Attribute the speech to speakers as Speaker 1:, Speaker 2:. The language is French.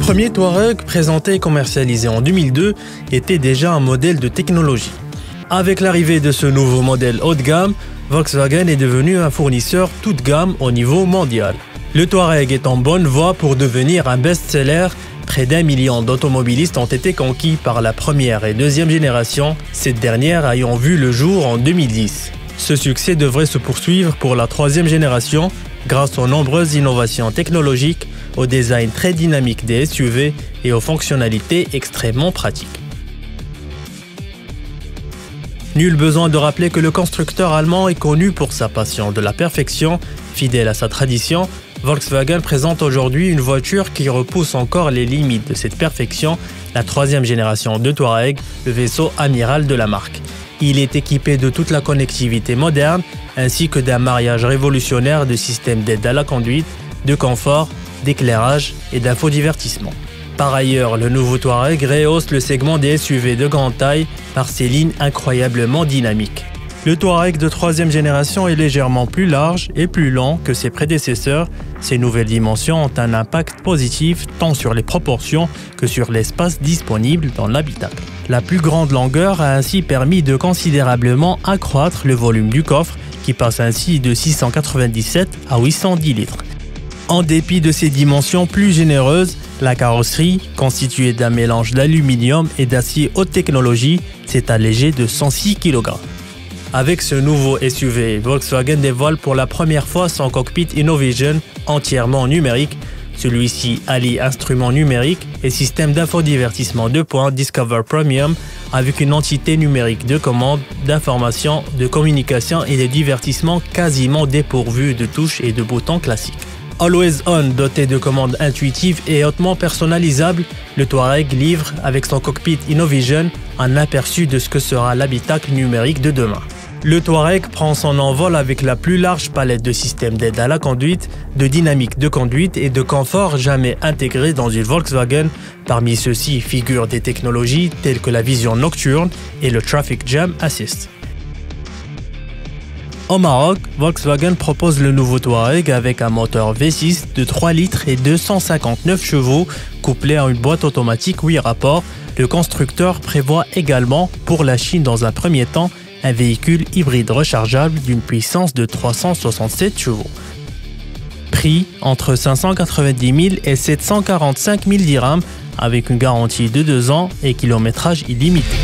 Speaker 1: premier Touareg présenté et commercialisé en 2002 était déjà un modèle de technologie. Avec l'arrivée de ce nouveau modèle haut de gamme, Volkswagen est devenu un fournisseur tout de gamme au niveau mondial. Le Touareg est en bonne voie pour devenir un best-seller. Près d'1 million d'automobilistes ont été conquis par la première et deuxième génération, cette dernière ayant vu le jour en 2010. Ce succès devrait se poursuivre pour la troisième génération grâce aux nombreuses innovations technologiques, au design très dynamique des SUV et aux fonctionnalités extrêmement pratiques. Nul besoin de rappeler que le constructeur allemand est connu pour sa passion de la perfection. Fidèle à sa tradition, Volkswagen présente aujourd'hui une voiture qui repousse encore les limites de cette perfection, la troisième génération de Touareg, le vaisseau amiral de la marque. Il est équipé de toute la connectivité moderne, ainsi que d'un mariage révolutionnaire de systèmes d'aide à la conduite, de confort, d'éclairage et d'infodivertissement. Par ailleurs, le nouveau Touareg rehausse le segment des SUV de grande taille par ses lignes incroyablement dynamiques. Le Touareg de troisième génération est légèrement plus large et plus long que ses prédécesseurs. Ces nouvelles dimensions ont un impact positif tant sur les proportions que sur l'espace disponible dans l'habitacle. La plus grande longueur a ainsi permis de considérablement accroître le volume du coffre, qui passe ainsi de 697 à 810 litres. En dépit de ses dimensions plus généreuses, la carrosserie, constituée d'un mélange d'aluminium et d'acier haute technologie, s'est allégée de 106 kg. Avec ce nouveau SUV, Volkswagen dévoile pour la première fois son cockpit InnoVision entièrement numérique. Celui-ci allie instruments numériques et système d'infodivertissement 2 points Discover Premium avec une entité numérique de commande, d'information, de communication et de divertissement quasiment dépourvue de touches et de boutons classiques. Always On, doté de commandes intuitives et hautement personnalisables, le Touareg livre, avec son cockpit InnoVision, un aperçu de ce que sera l'habitacle numérique de demain. Le Touareg prend son envol avec la plus large palette de systèmes d'aide à la conduite, de dynamique de conduite et de confort jamais intégrés dans une Volkswagen. Parmi ceux-ci figurent des technologies telles que la vision nocturne et le Traffic Jam Assist. Au Maroc, Volkswagen propose le nouveau Touareg avec un moteur V6 de 3 litres et 259 chevaux couplé à une boîte automatique 8 rapports. Le constructeur prévoit également, pour la Chine dans un premier temps, un véhicule hybride rechargeable d'une puissance de 367 chevaux. Prix entre 590 000 et 745 000 dirhams avec une garantie de 2 ans et kilométrage illimité.